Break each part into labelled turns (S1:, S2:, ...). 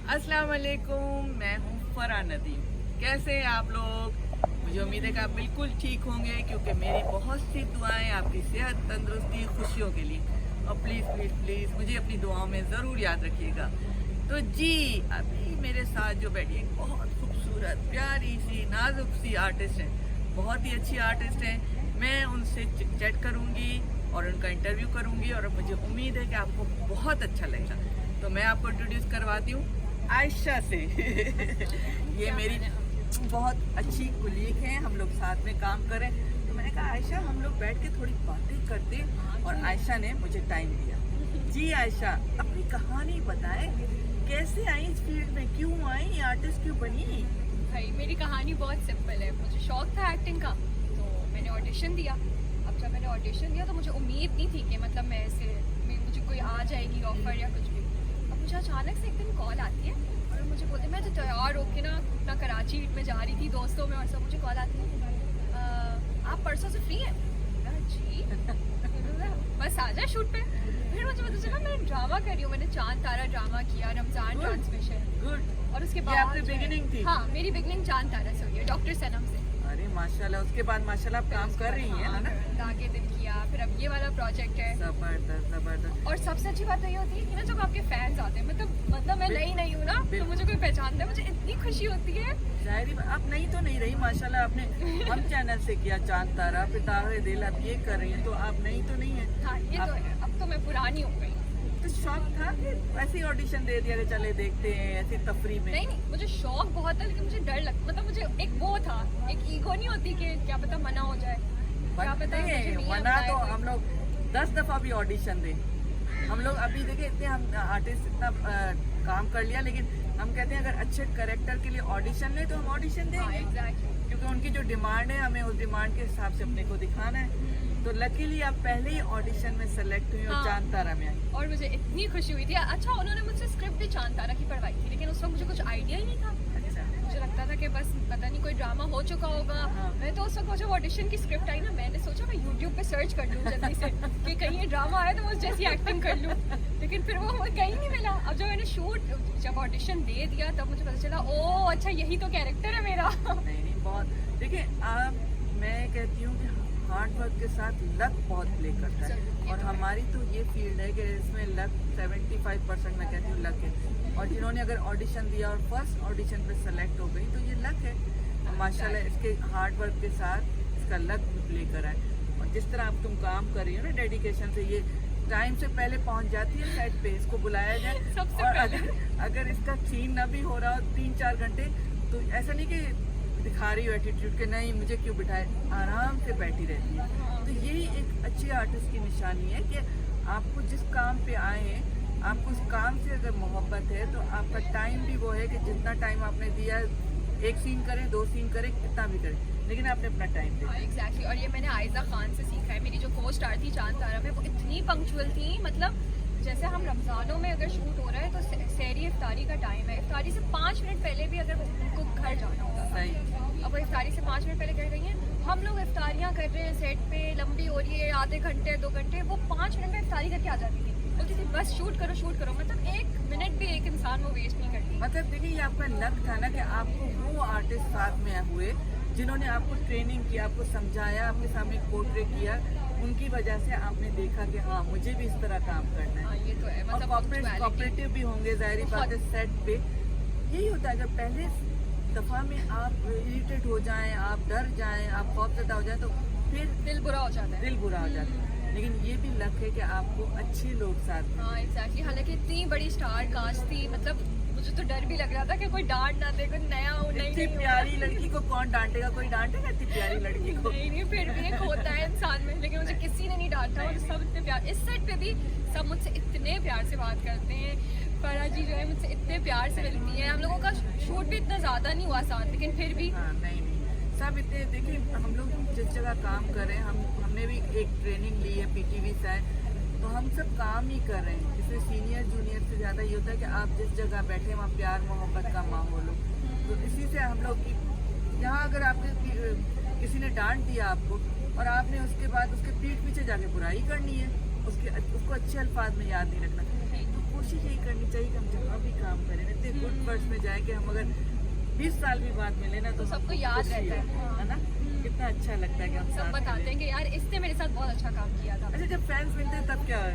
S1: अस्सलाम वालेकुम, मैं हूँ फरहान नदीम। कैसे हैं आप लोग? मुझे उम्मीद है कि आप बिल्कुल ठीक होंगे, क्योंकि मेरी बहुत सी दुआएं आपकी सेहत, तंदुरुस्ती, खुशियों के लिए। और प्लीज़ प्लीज़ प्लीज़ मुझे अपनी दुआओं में ज़रूर याद रखिएगा। तो जी, अभी मेरे साथ जो बैठी एक बहुत खूबसूरत, प्यारी सी, नाजुक सी आर्टिस्ट है, बहुत ही अच्छी आर्टिस्ट है। मैं उनसे चैट करूँगी और उनका इंटरव्यू करूँगी, और मुझे उम्मीद है कि आपको बहुत अच्छा लगेगा। तो मैं आपको इंट्रोड्यूस करवाती हूँ आयशा से। ये मेरी बहुत अच्छी कुलीग हैं, हम लोग साथ में काम करें। तो मैंने कहा आयशा, हम लोग बैठ के थोड़ी बातें करते, और आयशा ने मुझे टाइम दिया। जी आयशा, अपनी कहानी बताएं, कैसे आई इस फील्ड में, क्यों आई, आर्टिस्ट क्यों बनी?
S2: भाई मेरी कहानी बहुत सिंपल है। मुझे शौक था एक्टिंग का, तो मैंने ऑडिशन दिया। अब जब मैंने ऑडिशन दिया तो मुझे उम्मीद नहीं थी कि मतलब मुझे कोई आ जाएगी ऑफर या कुछ भी। अब मुझे अचानक से एक दिन कॉल आती है और मुझे बोलते, मैं तो तैयार होके ना अपना कराची में जा रही थी दोस्तों में, और सब मुझे कॉल आती है, आप परसों से फ्री हैं? जी बस आ जाए शूट पे। फिर मुझे पता चला मैं ड्रामा कर रही हूँ। मैंने चांद तारा ड्रामा किया, रमजान ट्रांसमिशन।
S1: गुड।
S2: और उसके
S1: ये
S2: बाद
S1: आपकी बिगिनिंग थी?
S2: हाँ, मेरी बिगनिंग चांद तारा से हुई है, डॉक्टर सनम से।
S1: अरे माशाल्लाह, उसके बाद माशाल्लाह आप काम कर रही हैं, है ना?
S2: दागे दिल किया, फिर अब ये वाला प्रोजेक्ट है।
S1: जबरदस्त जबरदस्त।
S2: और सबसे अच्छी बात तो ये होती है कि ना जब आपके फैंस आते हैं, मतलब मैं नई नहीं हूँ ना, तो मुझे कोई पहचानता है, मुझे इतनी खुशी होती है।
S1: शायरी आप नहीं तो नहीं रही माशाल्लाह, आपने हम चैनल से किया चांद तारा, फिर दागे दिल, आप ये कर रही हैं, तो आप नहीं तो नहीं है।
S2: हाँ, ये तो है। अब तो मैं पुरानी हो गई।
S1: तो शौक था कि ऐसे ही ऑडिशन दे दिया कि चले देखते हैं ऐसी तफरी में?
S2: नहीं, मुझे शौक बहुत था, लेकिन मुझे डर लगता, मतलब मुझे एक वो था, एक ईगो नहीं होती कि क्या पता मना हो जाए, क्या पता मुझे नहीं
S1: मना
S2: आता है
S1: तो
S2: कोई।
S1: हम लोग 10 दफा भी ऑडिशन दें। हम लोग अभी देखे इतने, हम आर्टिस्ट इतना काम कर लिया, लेकिन हम कहते हैं अगर अच्छे कैरेक्टर के लिए ऑडिशन ले तो हम ऑडिशन
S2: हाँ,
S1: देंगे,
S2: एग्जैक्टली।
S1: क्योंकि उनकी जो डिमांड है हमें उस डिमांड के हिसाब से अपने को दिखाना है। तो लकीली आप पहले ही ऑडिशन में सेलेक्ट हुई और
S2: हाँ।
S1: चांद तारा में आई।
S2: और मुझे इतनी खुशी हुई थी। अच्छा, उन्होंने मुझसे स्क्रिप्ट भी चांद तारा की पढ़वाई थी, लेकिन उस वक्त मुझे कुछ आइडिया ही नहीं था।
S1: अच्छा।
S2: मुझे लगता था कि बस पता नहीं कोई ड्रामा हो चुका होगा।
S1: हाँ।
S2: मैं तो उस वक्त जब ऑडिशन की स्क्रिप्ट आई ना, मैंने सोचा मैं यूट्यूब पे सर्च कर लूँ जल्दी से कि कहीं ये ड्रामा आया तो मैं उस जैसी एक्टिंग कर लूँ, लेकिन फिर वो कहीं नहीं मिला। अब जब मैंने जब ऑडिशन दे दिया तब मुझे पता चला, ओ अच्छा यही तो कैरेक्टर है मेरा।
S1: नहीं बहुत, देखिए आप, मैं कहती हूँ कि हार्ड वर्क के साथ लक बहुत प्ले करता है, और हमारी तो ये फील्ड है कि इसमें लक 75% मैं कहती हूँ लक है। और जिन्होंने अगर ऑडिशन दिया और फर्स्ट ऑडिशन पे सेलेक्ट हो गई तो ये लक है, और माशाल्लाह इसके हार्ड वर्क के साथ इसका लक भी प्ले करा है। और जिस तरह अब तुम काम कर रही हो ना डेडिकेशन से, ये टाइम से पहले पहुंच जाती है सेट पे, इसको बुलाया जाए,
S2: सबसे
S1: और
S2: पहले।
S1: अगर इसका सीन ना भी हो रहा हो 3-4 घंटे, तो ऐसा नहीं कि दिखा रही हो एटीट्यूड के, नहीं मुझे क्यों बिठाए, आराम से बैठी रहती है। तो यही एक अच्छी आर्टिस्ट की निशानी है कि आपको जिस काम पे आए हैं, आपको उस काम से अगर मोहब्बत है तो आपका टाइम भी वो है कि जितना टाइम आपने दिया, एक सीन करें, 2 सीन करें, कितना भी करें, लेकिन आपने अपना टाइम दिया।
S2: एग्जैक्टली। और ये मैंने आयजा खान से सीखा है। मेरी जो को स्टार थी चांद तारा में, वो इतनी पंक्चुअल थी, मतलब जैसे हम रमज़ानों में अगर शूट हो रहा है तो सहरी इफ्तारी का टाइम है, इफ्तारी से 5 मिनट पहले भी अगर उनको घर जाना होता था।
S1: सही।
S2: अब वो इफ्तारी से 5 मिनट पहले कह रही हैं, हम लोग इफ्तारियाँ कर रहे हैं सेट पे, लंबी हो रही है, आधे घंटे 2 घंटे, वो 5 मिनट में इफ्तारी करके आ जाती थी। बोलती थी बस शूट करो, मतलब 1 मिनट भी एक इंसान वो वेस्ट नहीं करती।
S1: मतलब देखिए, ये आपका लक था ना कि आपको वो आर्टिस्ट साथ में हुए जिन्होंने आपको ट्रेनिंग की, आपको समझाया, आपके सामने पोर्ट्रे किया, उनकी वजह से आपने देखा कि हाँ मुझे भी इस तरह काम करना है।
S2: हाँ, ये तो है।
S1: और
S2: मतलब
S1: कोऑपरेटिव भी होंगे, जाहिर बात है, सेट पे यही होता है। अगर पहले दफा में आप इरिटेट हो जाएं, आप डर जाएं, आप खौफजदा हो जाएं, तो फिर
S2: दिल बुरा हो जाता है।
S1: दिल बुरा हो जाता है। लेकिन ये भी लक है कि आपको अच्छे लोग साथ में।
S2: हाँ एग्जैक्टली। हालांकि इतनी बड़ी स्टार कास्ट थी, मतलब मुझे तो डर भी लग रहा था कि कोई डांट ना दे, कोई नया हो,
S1: इतनी प्यारी लड़की को कौन डांटेगा? कोई डांटेगा इतनी प्यारी लड़की को?
S2: नहीं, फिर भी एक होता है इंसान में। लेकिन मुझे किसी ने नहीं डांटा, और सब इतने प्यार, इस सेट पे भी सब मुझसे इतने प्यार से बात करते हैं। फरा जी जो है मुझसे इतने प्यार से मिलती है। हम लोगों का शूट भी इतना ज्यादा नहीं हुआ साथ, लेकिन फिर भी
S1: हाँ, नहीं सब इतने, देखिए हम लोग जिस जगह काम कर रहे हैं, हमने भी एक ट्रेनिंग ली है पीटीवी से, तो हम सब काम ही कर रहे हैं। इसमें सीनियर जूनियर से ज़्यादा ये होता है कि आप जिस जगह बैठे वहाँ प्यार मोहब्बत का माहौल हो। तो इसी से हम लोग की यहाँ अगर आपके किसी ने डांट दिया आपको, और आपने उसके बाद उसके पीठ पीछे जाके बुराई करनी है, उसको अच्छे अल्फाज में याद नहीं रखना, तो कोशिश यही करनी चाहिए कि हम जहाँ भी काम करें इतने गुड वर्ष में जाएंगे हम, अगर 20 साल भी बाद मिले ना तो
S2: सबको
S1: हमको
S2: याद
S1: खुशी
S2: रहता है।
S1: है ना, कितना अच्छा लगता है कि हम
S2: सब
S1: साथ
S2: बताते
S1: मिले।
S2: हैं कि यार इसने मेरे साथ बहुत अच्छा काम किया था।
S1: अच्छा, जब फैंस मिलते हैं तब क्या है?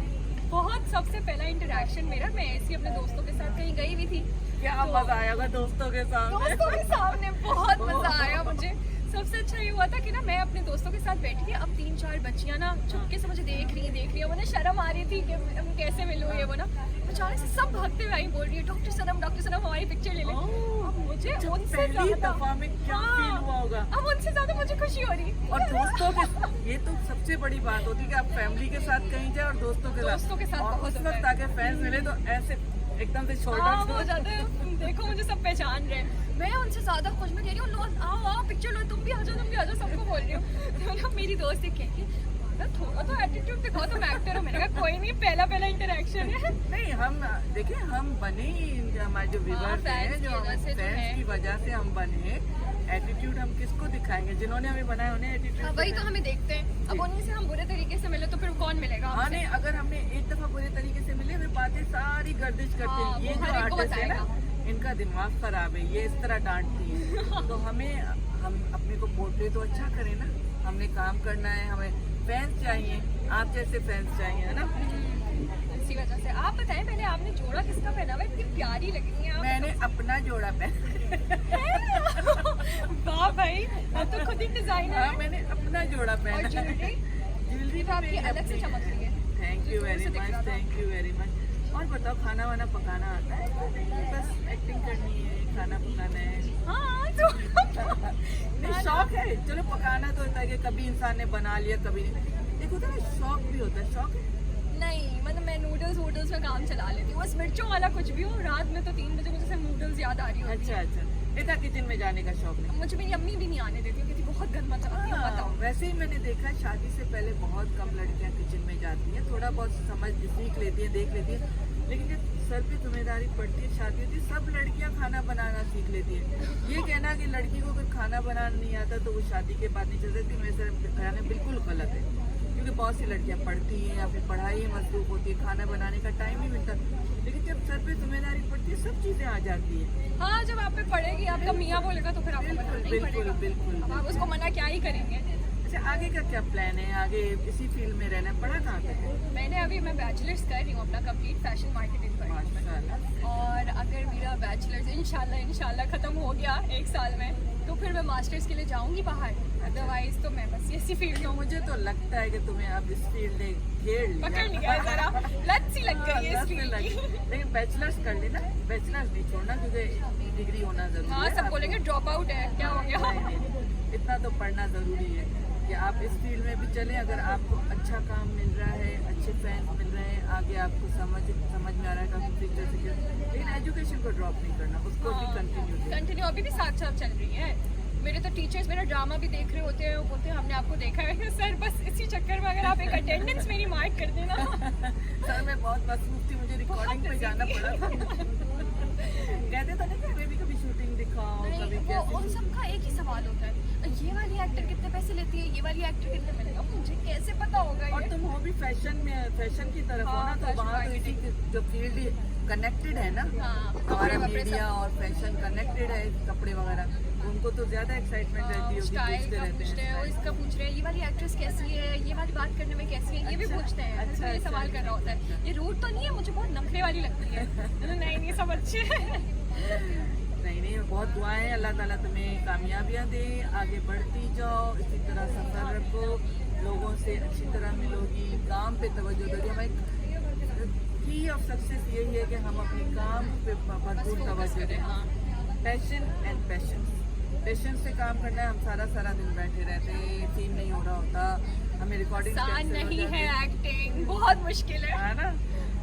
S2: बहुत सबसे पहला इंटरेक्शन मेरा, मैं ऐसी अपने दोस्तों के साथ कहीं गई हुई थी,
S1: क्या
S2: तो-
S1: मजा आया होगा दोस्तों के साथ?
S2: दोस्तों के सामने बहुत मजा आया मुझे। सबसे अच्छा ये हुआ था कि ना मैं अपने दोस्तों के साथ बैठी थी, अब 3-4 बच्चियां ना चुपके से मुझे देख रही है, मुझे शर्म आ रही थी कि हम कैसे मिलूं ये वो ना, अचानक से सब भागते हुए आई, बोल रही है डॉक्टर सनम हमारी पिक्चर ले ले। अब मुझे
S1: जब
S2: उनसे
S1: पहली
S2: ज्यादा
S1: दफा में क्या
S2: हाँ,
S1: फील हुआ होगा?
S2: अब उनसे ज्यादा मुझे खुशी हो रही
S1: और दोस्तों के, ये तो सबसे बड़ी बात होती है कि आप फैमिली के साथ कहीं जाए और दोस्तों के साथ
S2: बहुत
S1: और उस
S2: होता
S1: वक्त
S2: है।
S1: आके फैंस मिले तो ऐसे एकदम से
S2: हाँ,
S1: शोल्डर
S2: हो जाता है, देखो मुझे सब पहचान रहे हैं, मैं उनसे ज्यादा खुश, मैं कह रही हूँ लो आओ आओ पिक्चर लो, तुम भी आ जाओ, सबको बोल रही हूँ। तो ना मेरी दोस्त कह रही थोड़ा तो एटीट्यूड दिखाओ, तुम एक्टर हो। मैंने कहा कोई नहीं, पहला इंटरेक्शन है।
S1: नहीं, हम देखिए हम बने ही हमारे जो व्यूअर्स
S2: fans
S1: हैं,
S2: की
S1: जो
S2: वजह से तो है।
S1: फैंस की वजह से हम बने। एटीट्यूड हम किसको दिखाएंगे? जिन्होंने हमें बनाया उन्हें एटीट्यूड।
S2: वही तो हमें देखते हैं, अब उन्हीं से हम बुरे तरीके से मिले तो फिर कौन मिलेगा
S1: हाँ
S2: हमसे?
S1: नहीं, अगर हमने एक दफा बुरे तरीके से मिले फिर बातें सारी गर्दिश करते
S2: हाँ,
S1: हैं। ये
S2: वो
S1: जो
S2: हर एक को
S1: आर्टिस्ट है ना,
S2: बताएगा।
S1: इनका दिमाग खराब है, ये इस तरह डांटती है। तो हम अपने को पोर्ट्रे तो अच्छा करें ना, हमने काम करना है, हमें फैंस चाहिए, आप जैसे फैंस चाहिए, है ना।
S2: इसी वजह से आप बताएं पहले आपने जोड़ा किसका पहना हुआ है? इतनी प्यारी लग रही है आप।
S1: मैंने अपना जोड़ा पहना।
S2: वाह भाई, आप तो खुद ही डिजाइनर
S1: हाँ,
S2: हैं।
S1: मैंने अपना जोड़ा
S2: और
S1: पहना।
S2: ज्वेलरी
S1: ज्वेलरी
S2: तो आपकी अलग से चमक रही है।
S1: थैंक यू वेरी
S2: दूर से दिख
S1: मच,
S2: रहा था।
S1: Thank you very much. और बताओ, खाना वाना पकाना आता है? बस एक्टिंग करनी है, खाना पकाना है।
S2: हाँ तो
S1: नहीं, शौक है, चलो पकाना तो होता है कि कभी इंसान ने बना लिया, कभी नहीं। देखो तो ना, शौक भी होता है, शौक है।
S2: नहीं मतलब मैं नूडल्स में काम चला लेती हूँ, बस मिर्चों वाला कुछ भी हो। रात में तो 3 बजे मुझे सिर्फ नूडल्स याद आ रही होती
S1: अच्छा अच्छा, इतना किचन में जाने का शौक नहीं।
S2: है। मुझे मेरी अम्मी भी नहीं आने देती, क्योंकि बहुत गंद मचाती है,
S1: हाँ,
S2: बताओ।
S1: वैसे ही मैंने देखा है, शादी से पहले बहुत कम लड़कियां किचन में जाती हैं, थोड़ा बहुत समझ सीख लेती हैं, देख लेती हैं, लेकिन जब सर पे जिम्मेदारी पड़ती है, शादी होती है, सब लड़कियां खाना बनाना सीख लेती हैं। ये कहना कि लड़की को अगर खाना बनाना नहीं आता तो वो शादी के बाद नहीं चल सकती, मेरे कहना बिल्कुल गलत है। क्योंकि बहुत सी लड़कियां पढ़ती हैं या फिर पढ़ाई में मसरूफ होती है, खाना बनाने का टाइम नहीं मिलता, लेकिन जब सर पे जिम्मेदारी पड़ती है सब चीज़ें आ जाती हैं।
S2: हाँ, जब आप पे पड़ेगी, आपका मियाँ बोलेगा तो फिर आपको मना नहीं
S1: बिल्कुल
S2: पड़ेगा।
S1: बिल्कुल।
S2: अब आप उसको मना क्या ही करेंगे।
S1: अच्छा, आगे का क्या प्लान है? आगे इसी फील्ड में रहना है? पढ़ा कहाँ तक है?
S2: मैं बैचलर्स कर रही हूँ अपना कंप्लीट फैशन मार्केटिंग पर।
S1: माशाल्लाह।
S2: और अगर मेरा बैचलर्स इंशाल्लाह ख़त्म हो गया 1 साल में, तो फिर मैं मास्टर्स के लिए जाऊँगी बाहर। अदरवाइज तो मैं बस इसी फील्ड
S1: तो
S2: में
S1: मुझे तो लगता है कि तुम्हें अब इस फील्ड ने घेर लिया।
S2: पकड़ लिया है जरा, लत सी लग गई है
S1: हाँ,
S2: इस फील्ड की।
S1: लेकिन बैचलर्स कर लेना, बैचलर्स नहीं छोड़ना, क्योंकि डिग्री होना जरूरी
S2: हाँ,
S1: है।
S2: सब बोलेंगे ड्रॉप आउट है, क्या हो गया।
S1: नहीं, नहीं, इतना तो पढ़ना जरूरी है कि आप इस फील्ड में भी चलें। अगर आपको अच्छा काम मिल रहा है, अच्छे फैंस मिल रहे हैं, आगे आपको समझ में आ रहा है काफी फ्यूचर सिक्योर, लेकिन एजुकेशन को ड्रॉप नहीं करना, उसको भी
S2: कंटिन्यू अभी भी साथ साथ चल रही है। मेरे तो टीचर्स मेरा ड्रामा भी देख रहे होते हैं, वो बोलते हैं हमने आपको देखा है। सर बस इसी चक्कर में अगर आप एक अटेंडेंस मेरी मार्क कर देना।
S1: सर मैं बहुत मसरूफ थी, मुझे रिकॉर्डिंग पे जाना पड़ा था। कहते तो नहीं कि हमें भी कभी शूटिंग दिखाओ, कभी
S2: नहीं, वो उन सबका एक ही सवाल होता है, ये वाली एक्टर कितने पैसे लेती है, ये वाली एक्टर कितने मिलेगा, मुझे कैसे पता होगा
S1: और
S2: ये।
S1: तुम हो भी फैशन में, फैशन की तरफ हो
S2: हाँ,
S1: ना, तो
S2: fashion
S1: वहाँ तो
S2: marketing।
S1: इसी जो फील्ड कनेक्टेड है ना,
S2: हाँ,
S1: हमारा
S2: कपड़े वपड़े
S1: मीडिया
S2: सब।
S1: और फैशन कनेक्टेड है, कपड़े वगैरह, उनको तो ज्यादा एक्साइटमेंट रहती होगी,
S2: स्टाइल
S1: पूछते
S2: का
S1: रहते
S2: पूछते हैं, और
S1: हैं।
S2: इसका पूछ रहे हैं ये वाली एक्ट्रेस कैसी है, ये वाली बात करने में कैसी है, ये भी
S1: अच्छा,
S2: पूछते हैं।
S1: अच्छा,
S2: तो ये
S1: अच्छा,
S2: सवाल कर रहा होता है, ये रूट तो नहीं है, मुझे बहुत नखरे वाली लगती है। नहीं नहीं, सब अच्छे हैं।
S1: नहीं नहीं, बहुत दुआएं हैं, अल्लाह ताला तुम्हें कामयाबियां दे, आगे बढ़ती जाओ, इसी तरह सफर रखो, लोगों से अच्छी तरह मिलोगी, काम पे तवज्जो दोगी। हमारी की ऑफ सक्सेस यही है कि हम अपने काम पे भरपूर तवज्जो दें। पैशन एंड पेशेंस से काम करना है। हम सारा दिन बैठे रहते हैं, सीन नहीं हो रहा होता, हमें रिकॉर्डिंग
S2: आसान नहीं है एक्टिंग, बहुत मुश्किल है
S1: ना।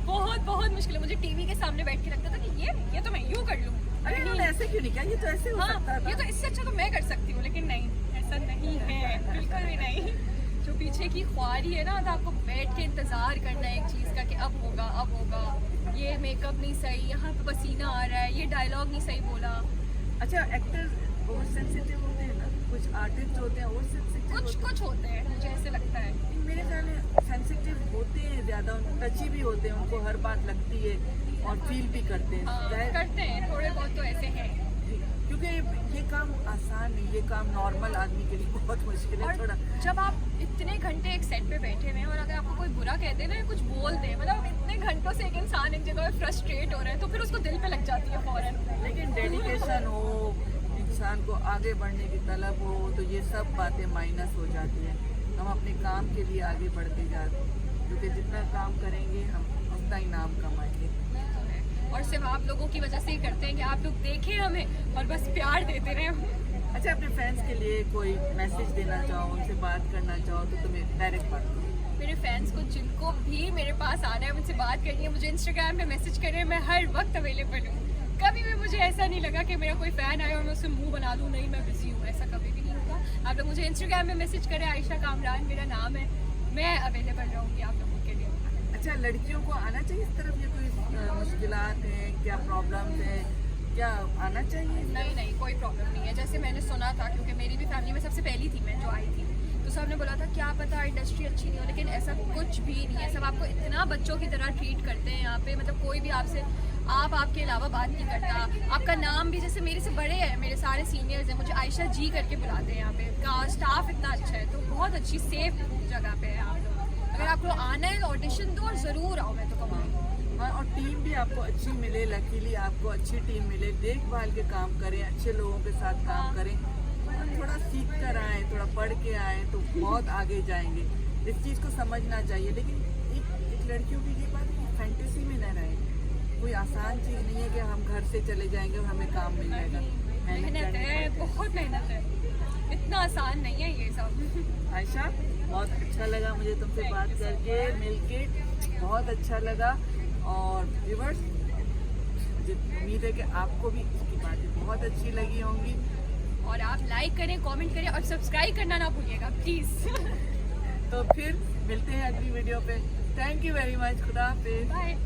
S2: बहुत मुश्किल है। मुझे टीवी के सामने बैठ के लगता था कि ये तो मैं यूं कर लूं।
S1: अरे इन्होंने ऐसे क्यों नहीं किया, ये तो ऐसे हो सकता
S2: हाँ,
S1: था।
S2: ये तो इससे अच्छा तो मैं कर सकती हूँ, लेकिन नहीं, ऐसा नहीं है, बिल्कुल भी नहीं। जो पीछे की ख्वारी है ना, तो आपको बैठ के इंतजार करना है एक चीज़ का कि अब होगा, ये मेकअप नहीं सही, यहाँ पे पसीना आ रहा है, ये डायलॉग नहीं सही बोला।
S1: अच्छा, एक्टर ओवर सेंसिटिव होते हैं ना, कुछ आर्टिस्ट होते हैं ओवर सेंसिटिव,
S2: कुछ होते हैं, मुझे ऐसे लगता है।
S1: मेरे ख्याल में सेंसिटिव होते हैं ज़्यादा, टची भी होते हैं, उनको हर बात लगती है और फील भी करते हैं।
S2: हाँ,
S1: जाहिर-
S2: करते हैं, थोड़े बहुत तो
S1: क्योंकि ये काम आसान नहीं, ये काम नॉर्मल आदमी के लिए बहुत मुश्किल है
S2: और
S1: थोड़ा।
S2: जब आप इतने घंटे एक सेट पे बैठे हुए हैं और अगर आपको कोई बुरा कह दे ना या कुछ बोल दे, मतलब इतने घंटों से एक इंसान एक जगह पे फ्रस्ट्रेट हो रहा है तो फिर उसको दिल पे लग जाती है फौरन।
S1: लेकिन डेडिकेशन हो, इंसान को आगे बढ़ने की तलब हो, तो ये सब बातें माइनस हो जाती हैं। हम अपने काम के लिए आगे बढ़ते जाते हैं, क्योंकि जितना काम करेंगे हम उतना ही नाम कमाएंगे।
S2: और सिर्फ आप लोगों की वजह से ही करते हैं कि आप लोग देखें हमें और बस प्यार देते रहें।
S1: अच्छा, अपने फैंस के लिए कोई मैसेज देना चाहो, उनसे बात करना चाहो तो तुम्हें डायरेक्ट बात करो।
S2: मेरे फैंस को जिनको भी मेरे पास आना है, मुझसे बात करनी है, मुझे इंस्टाग्राम पे मैसेज करें, मैं हर वक्त अवेलेबल हूँ। कभी भी मुझे ऐसा नहीं लगा कि मेरा कोई फ़ैन आए और मैं उससे मुंह बना दूँ नहीं मैं बिजी हूँ, ऐसा कभी भी नहीं होगा। आप लोग मुझे इंस्टाग्राम में मैसेज करें, आयशा कामरान मेरा नाम है, मैं अवेलेबल रहूँगी आप लोगों के लिए।
S1: अच्छा, लड़कियों को आना चाहिए इस तरफ, ये कोई मुश्किलात हैं, क्या प्रॉब्लम्स हैं, क्या आना चाहिए?
S2: नहीं, कोई प्रॉब्लम नहीं है। जैसे मैंने सुना था, क्योंकि मेरी भी फैमिली में सबसे पहली थी मैं जो आई थी, तो सबने बोला था क्या पता इंडस्ट्री अच्छी नहीं हो, लेकिन ऐसा कुछ भी नहीं है। सब आपको इतना बच्चों की तरह ट्रीट करते हैं यहाँ पे, मतलब कोई भी आपसे आपके अलावा बात नहीं करता। आपका नाम भी, जैसे मेरे से बड़े हैं, मेरे सारे सीनियर्स हैं, मुझे आयशा जी करके बुलाते हैं यहाँ पे। का स्टाफ इतना अच्छा है, तो बहुत अच्छी सेफ जगह पे है आप लोग। अगर आपको आना है ऑडिशन दो और ज़रूर आओ, मैं तो कहूँगी।
S1: हाँ, और टीम भी आपको अच्छी मिले, लकीली आपको अच्छी टीम मिले, देखभाल के काम करें, अच्छे लोगों के साथ काम करें, थोड़ा सीख कर आए, थोड़ा पढ़ के आए तो बहुत आगे जाएंगे। इस चीज़ को समझना चाहिए। लेकिन एक लड़कियों की ये बात है, फैंटेसी में न रहे। कोई आसान चीज़ नहीं है कि हम घर से चले जाएंगे और हमें काम मिल जाएगा।
S2: मेहनत है, बहुत मेहनत है, इतना आसान नहीं है ये सब।
S1: आयशा, बहुत अच्छा लगा मुझे तुमसे बात करके, मिलके बहुत अच्छा लगा। और व्यूअर्स, मुझे उम्मीद है कि आपको भी इसकी बातें बहुत अच्छी लगी होंगी।
S2: और आप लाइक करें, कमेंट करें और सब्सक्राइब करना ना भूलिएगा प्लीज़।
S1: तो फिर मिलते हैं अगली वीडियो पे। Thank you very much. खुदा हाफिज़।
S2: बाय।